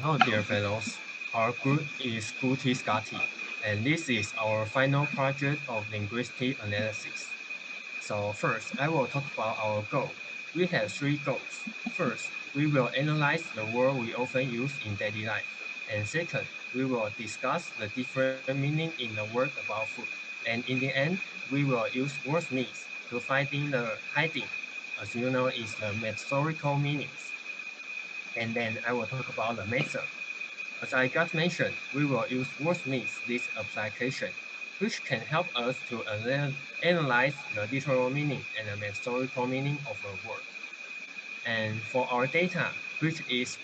Hello, dear fellows. Our group is Scooty Scotty, and this is our final project of linguistic analysis. So first, I will talk about our goal. We have three goals. First, we will analyze the word we often use in daily life. And second, we will discuss the different meaning in the word about food. And in the end, we will use wordsmiths to finding the hiding, as you know, is the metaphorical meanings. And then I will talk about the method. As I just mentioned, we will use wordsmiths this application, which can help us to analyze the literal meaning and the metaphorical meaning of a word. And for our data, which is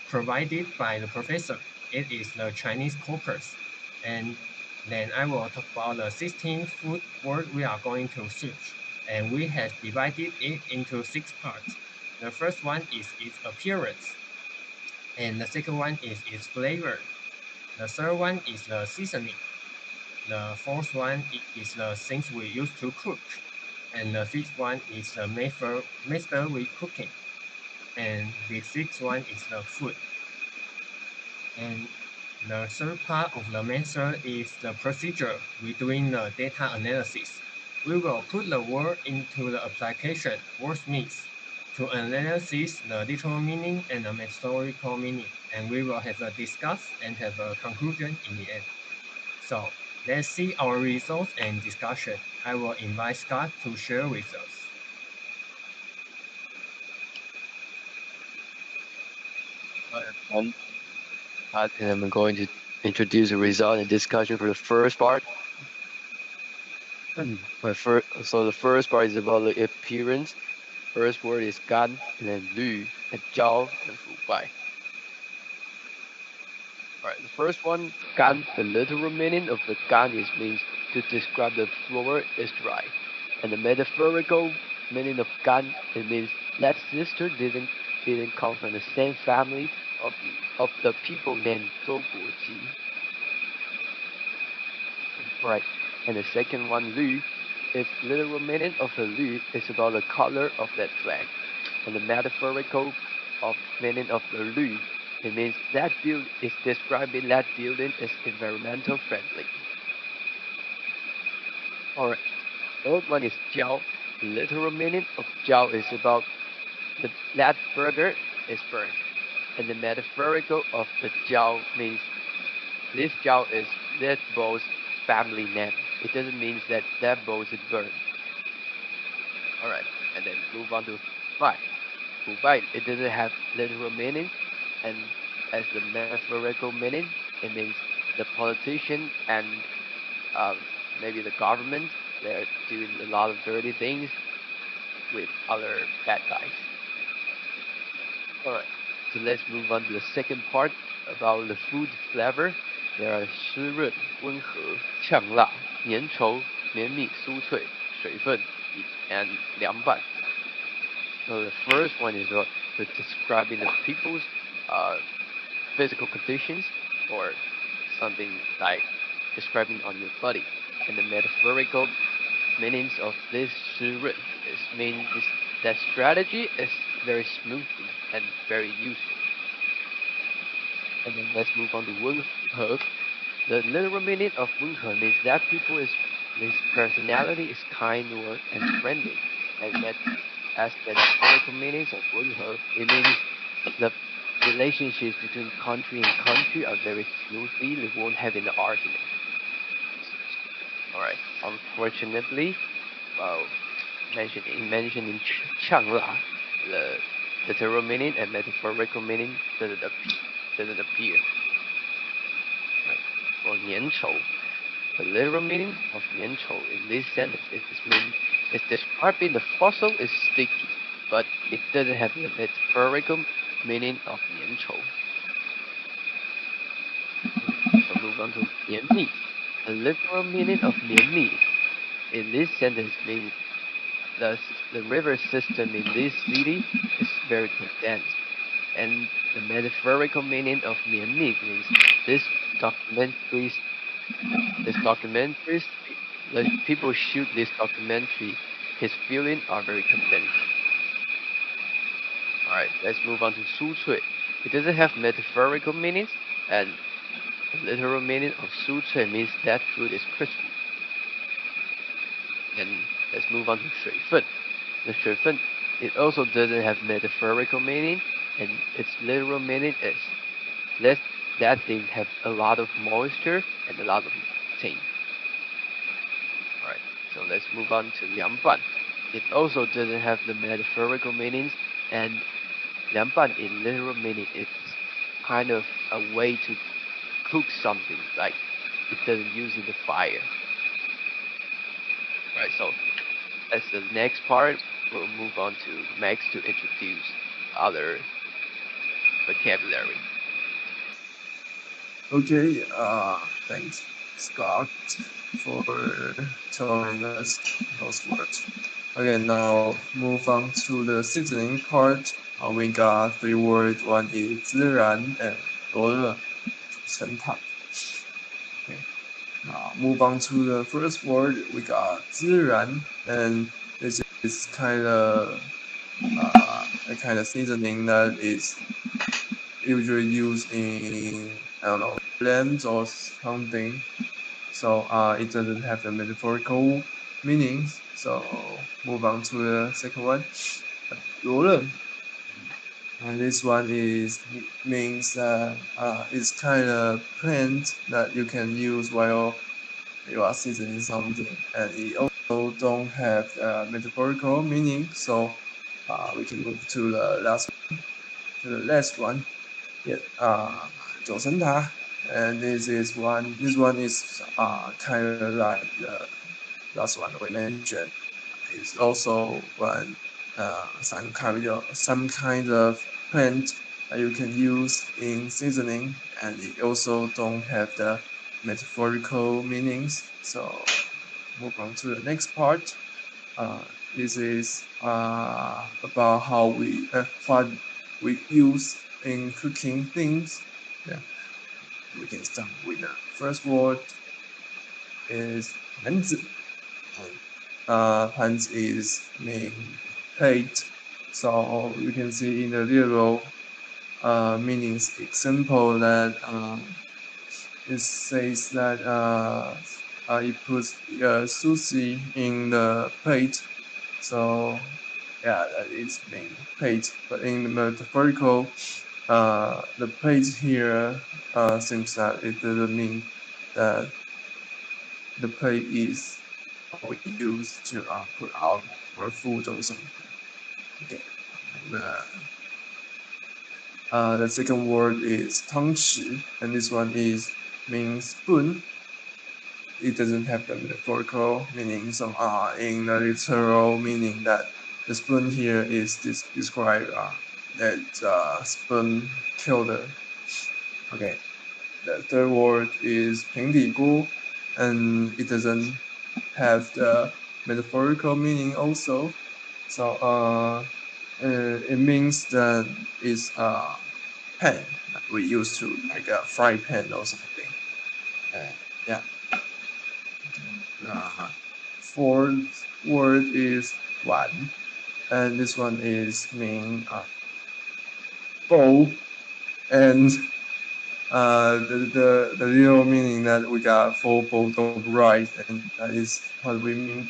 provided by the professor, it is the Chinese corpus. And then I will talk about the 16 food word we are going to search. And we have divided it into 6 parts. The first one is its appearance. And the second one is its flavor. The third one is the seasoning. The fourth one is the things we use to cook. And the fifth one is the method we cooking. And the sixth one is the food. And the third part of the method is the procedure we doing the data analysis. We will put the word into the application wordsmith to analyze the literal meaning and the metaphorical meaning, and we will have a discuss and have a conclusion in the end. So let's see our results and discussion. I will invite Scott to share with us. And I'm going to introduce the result and discussion for the first part. So the first part is about the appearance. First word is gan, and then lü, and jiao, and fu bai. Alright, the first one, gan, the literal meaning of the gan means to describe the floor is dry. And the metaphorical meaning of gan, it means that sister didn't come from the same family of the people named Zhou Guoji. Right, and the second one, lü, its literal meaning of the lü is about the color of that flag. And the metaphorical meaning of the lü, it means that building is describing that building is environmental friendly. Alright, third one is jiao. The literal meaning of jiao is about that burger is burned. And the metaphorical of the jiao means this jiao is that bowl's family name. It doesn't mean that bowl is burned. Alright, and then move on to bai. Fu bai, it doesn't have literal meaning, and as the metaphorical meaning, it means the politician and maybe the government, they're doing a lot of dirty things with other bad guys. Alright, so let's move on to the second part about the food flavor. There are 湿润、温和、呛辣、粘稠、绵密、酥脆、水分 and 凉拌. So the first one is describing the people's physical conditions or something like describing on your body. And the metaphorical meanings of this 湿润 means that strategy is very smooth and very useful. And then let's move on to 温和. The literal meaning of 温和 means that his personality is kind and friendly. And that as the metaphorical meanings of 温和, it means the relationships between country and country are very smoothly. They won't have an argument. Alright, unfortunately, mentioned in 呛辣, the literal meaning and metaphorical meaning doesn't appear. Right. For 粘稠, the literal meaning of 粘稠in this sentence is describing the fossil is sticky, but it doesn't have the metaphorical meaning of 粘稠. So move on to 绵密. The literal meaning of 绵密 in this sentence means the river system in this city is very condensed. And the metaphorical meaning of 绵密 means this documentaries, the people shoot this documentary, his feelings are very condensed. Alright, let's move on to 酥脆. It doesn't have metaphorical meanings, and the literal meaning of 酥脆 means that food is crispy. And let's move on to 水分. The 水分, it also doesn't have metaphorical meaning, and its literal meaning is let that thing have a lot of moisture and a lot of steam. Alright, so let's move on to 凉拌. It also doesn't have the metaphorical meanings, and 凉拌 in literal meaning is kind of a way to cook something, like it doesn't use the fire. Right, so as the next part, we'll move on to Max to introduce other vocabulary. Okay, thanks, Scott, for telling us those words. Okay, now move on to the seasoning part. We got 3 words. One is 孜然 and 罗勒陈汤. Okay, now move on to the first word. We got 孜然, and this is kind of a kind of seasoning that is usually used in, I don't know, lambs or something. So it doesn't have the metaphorical meanings. So move on to the second one. 罗勒. And this one means that it's kind of plant that you can use while you are seasoning something, and it also don't have metaphorical meaning. So we can move to the last one. Yeah, 九层塔. And this one is kind of like the last one we mentioned. It's also one some kind of plant that you can use in seasoning, and it also don't have the metaphorical meanings. So move on to the next part. This is about how what we use in cooking things. Yeah, we can start with the first word is 盘子. 盘子 is mean plate. So you can see in the literal meanings example that it says that it puts sushi in the plate. So yeah, that is mean plate. But in the metaphorical, the plate here seems that it doesn't mean that the plate is what we use to put out our food or something. Okay. The second word is 汤匙, and this one means spoon. It doesn't have the metaphorical meaning. So in the literal meaning, that the spoon here is describe that spoon killed. Okay. The third word is 平底锅, and it doesn't have the metaphorical meaning also. So it means that it's a pan that we use to, like a fry pan or something. Yeah. Fourth word is 碗, and this one mean bowl, and the real meaning that we got 4 bowls of rice, and that is what we mean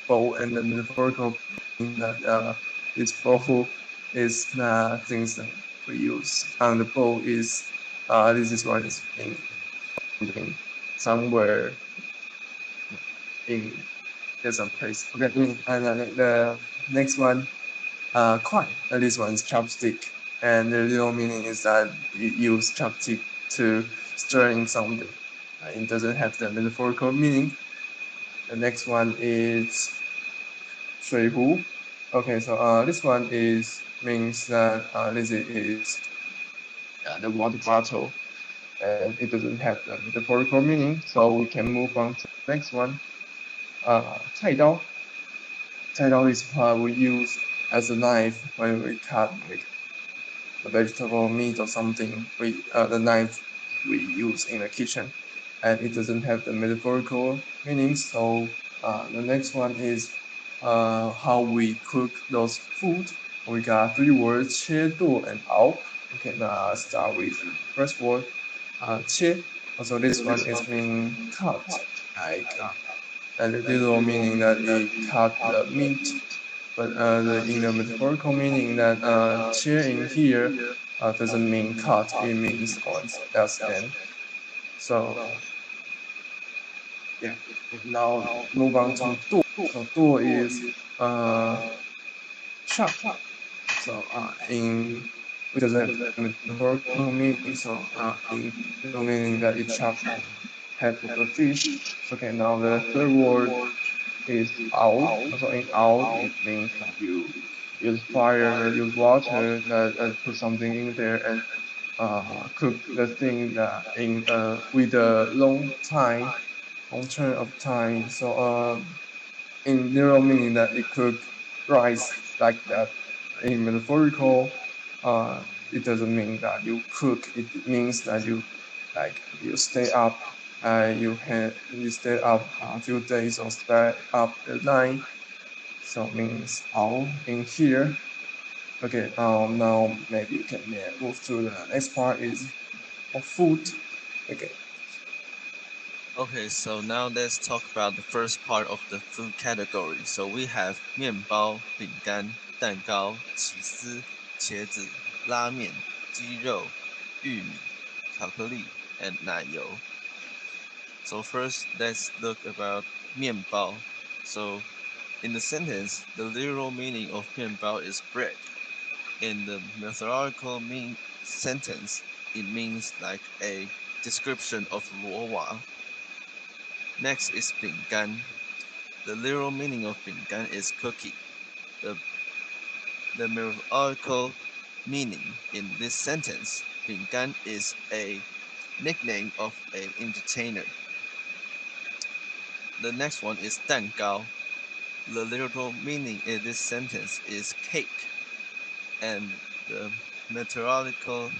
bowl, and the metaphorical meaning that this bowl is things that we use, and the bowl is this is what is in somewhere in some place. Okay, and the next one, 筷, and this one is chopstick, and the real meaning is that you use chopstick to stirring something. It doesn't have the metaphorical meaning. The next one is 水壶. Okay, so this one means that this is the water bottle, and it doesn't have the metaphorical meaning. So we can move on to the next one. 菜刀. 菜刀 is what we use as a knife when we cut like a vegetable, meat, or something. The knife we use in the kitchen, and it doesn't have the metaphorical meaning. So the next one is how we cook those food. We got 3 words: 切、剁 and 熬. Okay, now start with first word, 切. Also, this one is mean cut, like and the literal meaning that it cut the meat, but in the metaphorical meaning that 切 in here doesn't mean cut, it means once else end. So yeah, now move on to 剁. So 剁 is chop. So in which is a metaphorical meaning. So in literal meaning that it chop head of the fish. Okay, now the third word is 熬. Also in 熬 it means that you use fire, use water, put something in there and cook the thing that in with a long term of time. So in literal meaning that it cook rice like that. In metaphorical, it doesn't mean that you cook. It means that you stay up. You stay up a few days or stay up the night. So it means all in here. Okay. Now maybe you can move to the next part is of food. Okay. Okay, so now let's talk about the first part of the food category. So we have 面包、饼干、蛋糕、起司、茄子、拉面、鸡肉、玉米、巧克力 and 奶油. So first, let's look about 面包. So in the sentence, the literal meaning of 面包 is bread. In the metaphorical sentence, it means like a description of 螺娃. Next is 饼干. The literal meaning of 饼干 is cookie. The metaphorical meaning in this sentence, 饼干 is a nickname of an entertainer. The next one is 蛋糕. The literal meaning in this sentence is cake, and the metaphorical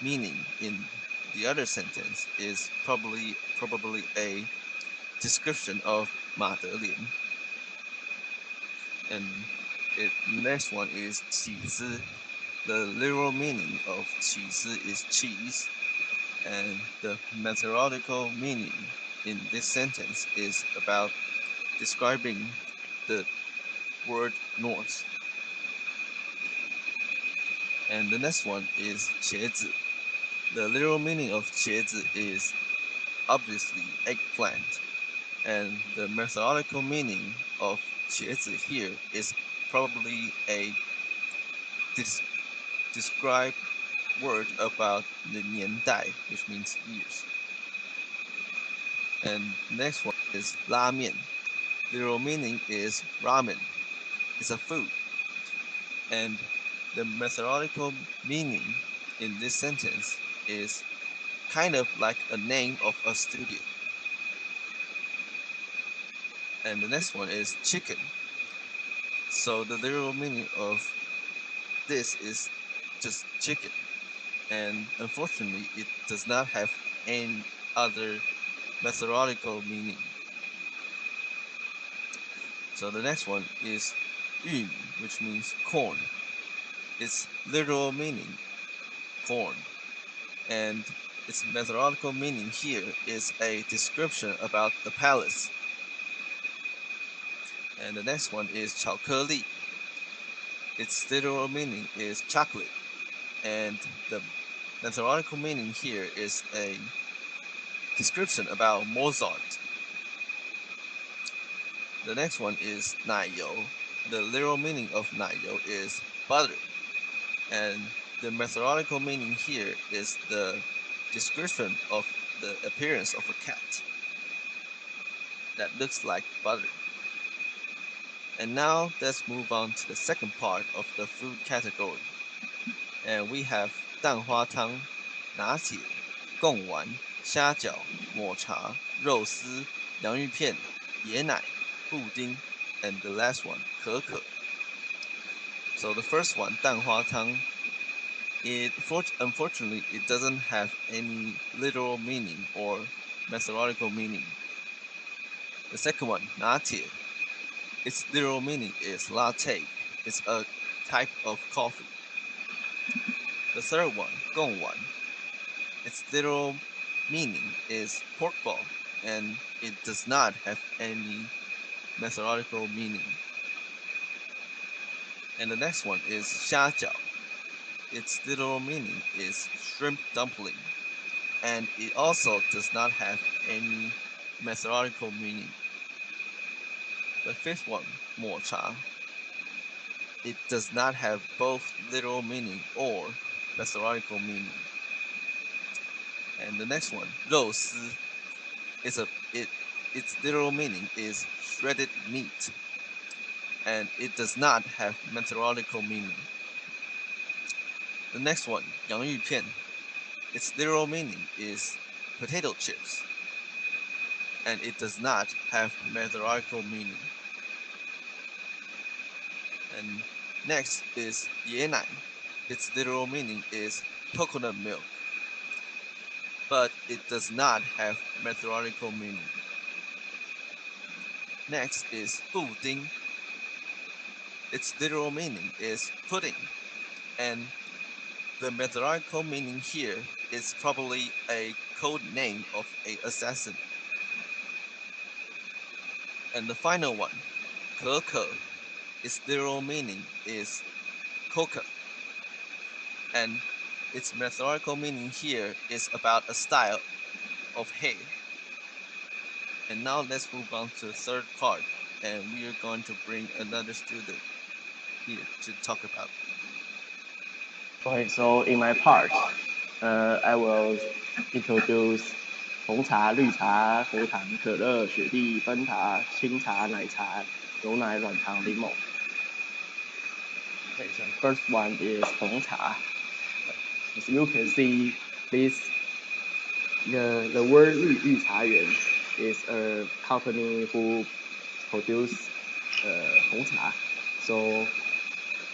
meaning in the other sentence is probably a description of 马德莲. And the next one is 起司. The literal meaning of 起司 is cheese, and the metaphorical meaning in this sentence is about describing the word north. And the next one is 茄子. The literal meaning of 茄子 is obviously eggplant, and the metaphorical meaning of 茄子 here is probably a describe word about the 年代, which means years. And next one is 拉面. Literal meaning is ramen. It's a food. And the metaphorical meaning in this sentence is kind of like a name of a studio. And the next one is chicken. So the literal meaning of this is just chicken. And unfortunately, it does not have any other metaphorical meaning. So the next one is 玉米, which means corn. Its literal meaning, corn. And its metaphorical meaning here is a description about the palace. And the next one is 巧克力. Its literal meaning is chocolate. And the metaphorical meaning here is a description about Mozart. The next one is 奶油. The literal meaning of 奶油 is butter. And the metaphorical meaning here is the description of the appearance of a cat that looks like butter. And now let's move on to the second part of the food category. And we have 蛋花汤, 拿铁, 贡丸, 虾饺, 抹茶, 肉丝, 洋芋片, 椰奶, 布丁, and the last one, 可可. So the first one, 蛋花汤, unfortunately, it doesn't have any literal meaning or metaphorical meaning. The second one, 拿铁, its literal meaning is latte. It's a type of coffee. The third one, 贡丸. Its literal meaning is pork ball, and it does not have any methodological meaning. And the next one is 虾饺. Its literal meaning is shrimp dumpling, and it also does not have any methodological meaning. The fifth one, 抹茶. It does not have both literal meaning or methodological meaning. And the next one, 肉丝. Its literal meaning is shredded meat, and it does not have methodological meaning. The next one, 洋芋片. Its literal meaning is potato chips, and it does not have methodological meaning. And next is 椰奶. Its literal meaning is coconut milk, but it does not have methodological meaning. Next is 布丁. Its literal meaning is pudding, and the methodological meaning here is probably a code name of an assassin. And the final one, 可可. Its literal meaning is coca, and its methodological meaning here is about a style of hay. And now let's move on to the third part, and we are going to bring another student here to talk about. Okay, so in my part, I will introduce 红茶、绿茶、红糖、可乐、雪碧、芬达、清茶、奶茶、牛奶、软糖、柠檬。Okay, so first one is 红茶. As you can see, the word 绿茶园 is a company who produce 红茶. So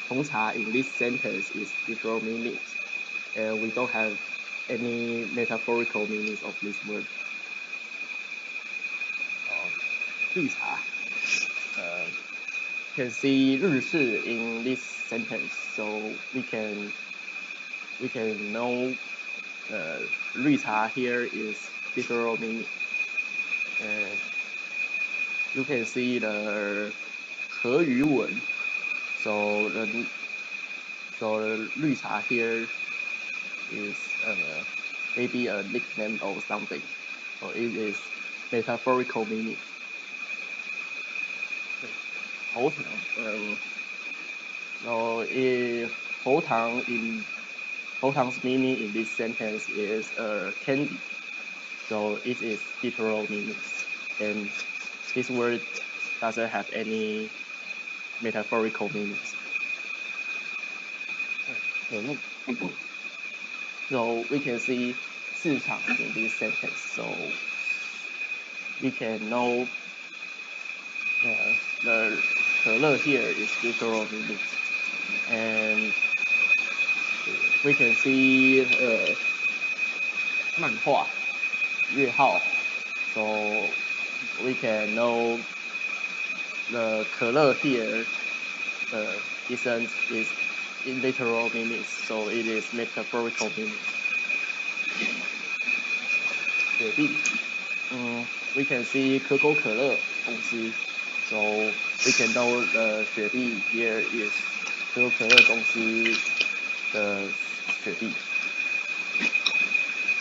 红茶 in this sentence is literal meaning, and we don't have any metaphorical meanings of this word. 绿茶 can see 日式 in this sentence, so we can know 绿茶 here is literal meaning. And you can see the 和语文, so the 绿茶 here is maybe a nickname or something, so it is metaphorical meaning. 喉糖 so if 喉糖's meaning in this sentence is candy, so it is literal meanings, and this word doesn't have any metaphorical meanings. So we can see 市场 in this sentence, so we can know the 可乐 here is literal meanings, and we can see 漫画 月号, so we can know the 可乐 here is in literal meanings, so it is metaphorical meanings. 雪碧 we can see 可口可乐公司, so we can know the 雪碧 here is 可口可乐公司的雪碧.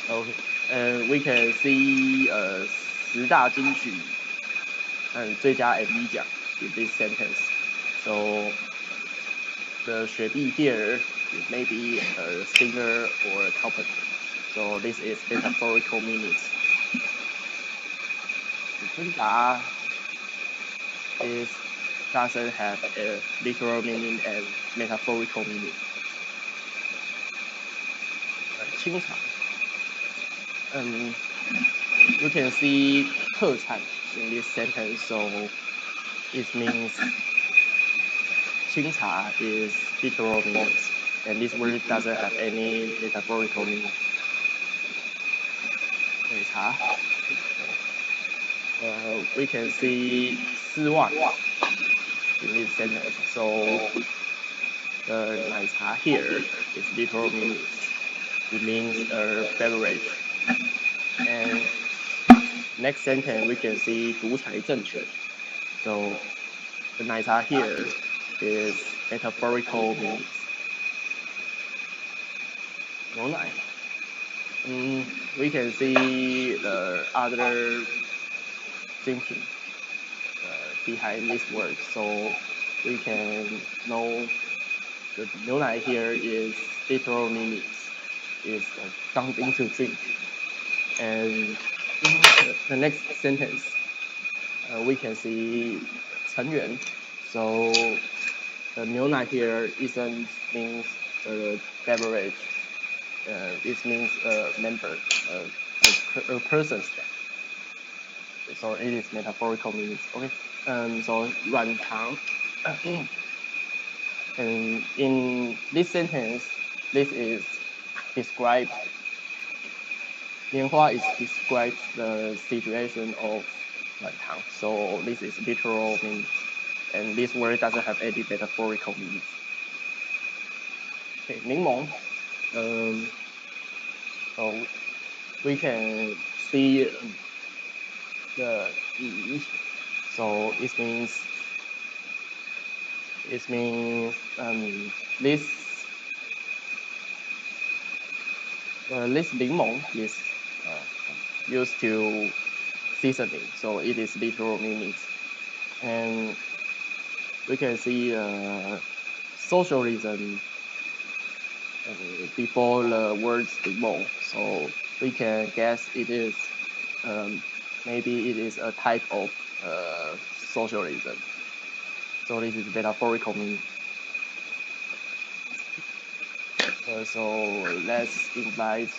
Okay, and we can see 10大金曲and 最佳 MV 奖 in this sentence. So the 雪碧 here is maybe a singer or a company. So this is metaphorical meanings. 芬达 doesn't have a literal meaning and metaphorical meaning. 清茶 you can see 特产 in this sentence, so it means 清茶 is literal meanings, and this word doesn't have any metaphorical meaning. 奶茶 we can see 丝袜 in this sentence, so the 奶茶 here its literal meanings. It means a beverage. And next sentence we can see 独裁政权. So the 奶茶 here is metaphorical meanings. 牛奶. We can see the other thinking behind this word, so we can know the 牛奶 here is literal meanings, is something to drink. And the next sentence, we can see 成员. So the 牛奶 here isn't means a beverage. It means a member, a person's name. So it is metaphorical meanings. Okay. So 软糖. And in this sentence, this is described. 年花 is describes the situation of 软糖. So this is literal meanings, and this word doesn't have any metaphorical meanings. Okay, 柠檬. So we can see the 乙. So it means this柠檬is used to seasoning, so it is literal meanings. And we can see socialism before the words 柠檬, so we can guess it is maybe it is a type of socialism. So this is metaphorical meaning. So let's invite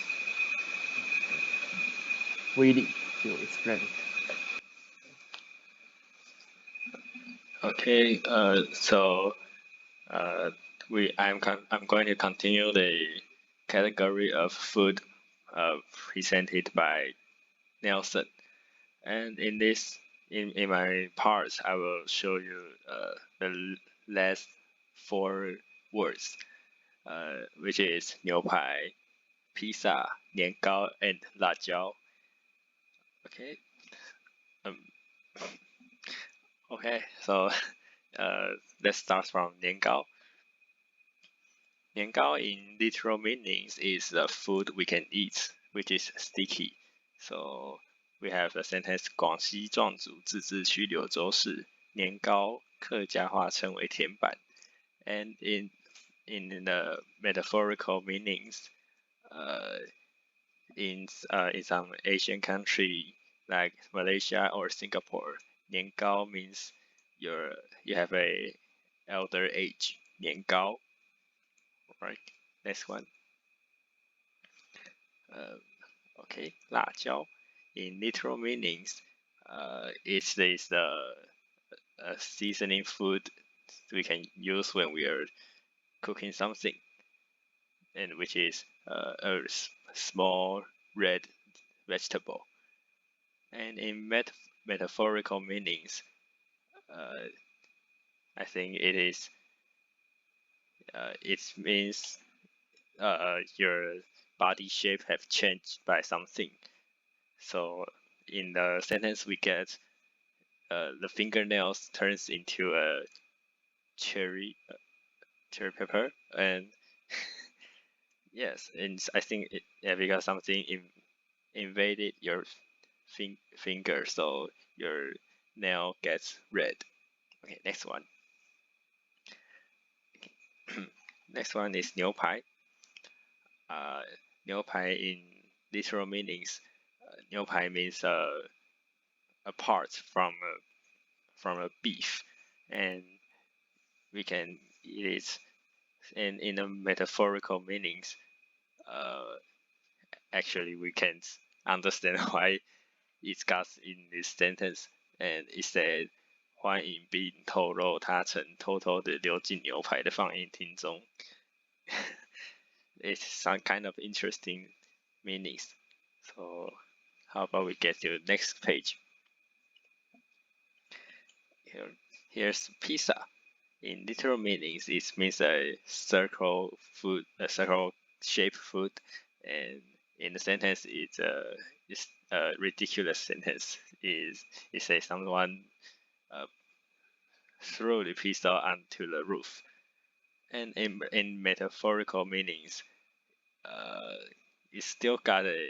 Willie to explain. Okay, so I'm going to continue the category of food presented by Nelson, and in my parts I will show you the last 4 words, which is 牛排, pizza, 年糕, and 辣椒. Okay. Okay, so let's start from 年糕. 年糕 in literal meanings is a food we can eat, which is sticky. So we have the sentence 广西壮族自治区柳州市年糕客家话称为甜板. And in the metaphorical meanings, in some Asian country like Malaysia or Singapore, 年糕 means you have a elder age. 年糕. Right. Next one. Okay, 辣椒. In literal meanings, it is the seasoning food we can use when we are cooking something, and which is a small red vegetable. And in metaphorical meanings, I think it means your body shape have changed by something. So in the sentence we get the fingernails turns into a cherry pepper, and yes, and I think because something invaded your finger, so your nail gets red. Okay, next one. Next one is 牛排. 牛排 in literal meanings, 牛排 means a part from a beef, and we can eat it. And in the metaphorical meanings, actually we can understand why it's got in this sentence, and it said 欢迎并透露他曾偷偷的溜进牛排的放映厅中. It's some kind of interesting meanings. So how about we get to the next page? Here's pizza. in literal meanings, it means a circle shaped food, and in the sentence, it's a ridiculous sentence. It says someone threw the pizza onto the roof. And in metaphorical meanings, it still got a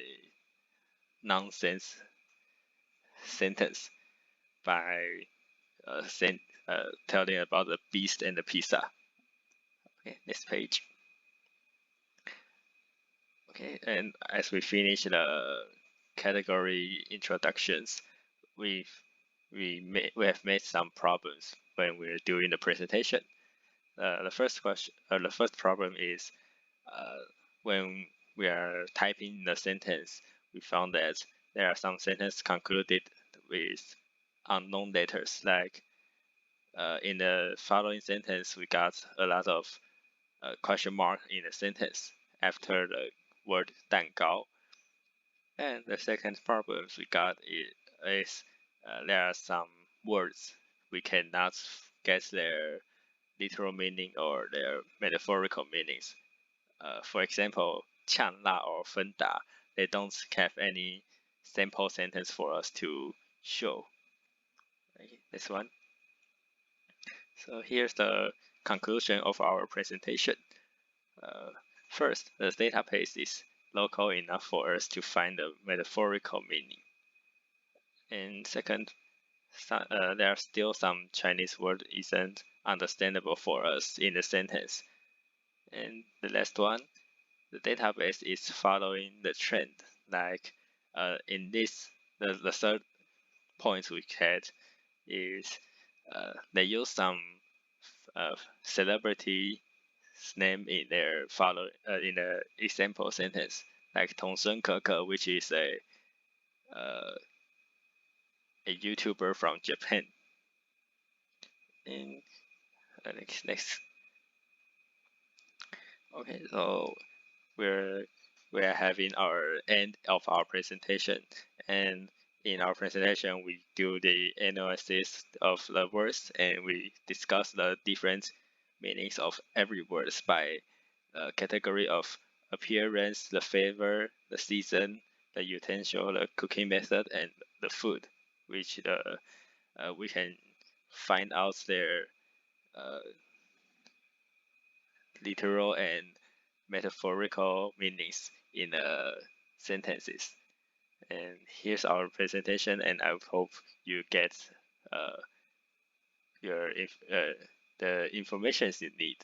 nonsense sentence by telling about the beast and the pizza. Okay, next page. Okay, and as we finish the category introductions, we have made some problems when we're doing the presentation. The first problem is when we are typing the sentence, we found that there are some sentences concluded with unknown letters. Like in the following sentence, we got a lot of question mark in the sentence after the word 蛋糕. And the second problem we got is there are some words we cannot get their literal meaning or their metaphorical meanings. For example, 呛辣 or 分打, they don't have any sample sentence for us to show. Okay, this one. So here's the conclusion of our presentation. First, the database is local enough for us to find the metaphorical meaning. And second, there are still some Chinese word isn't understandable for us in the sentence. And the last one, the database is following the trend. Like in this, the third point we had is they use some celebrity's name in their in the example sentence, like 桐生可可, which is a YouTuber from Japan. And next. Okay, so we're having our end of our presentation, and in our presentation we do the analysis of the words and we discuss the different meanings of every word by category of appearance, the flavor, the season, the utensil, the cooking method, and the food, which we can find out their literal and metaphorical meanings in sentences. And here's our presentation, and I hope you get the information you need.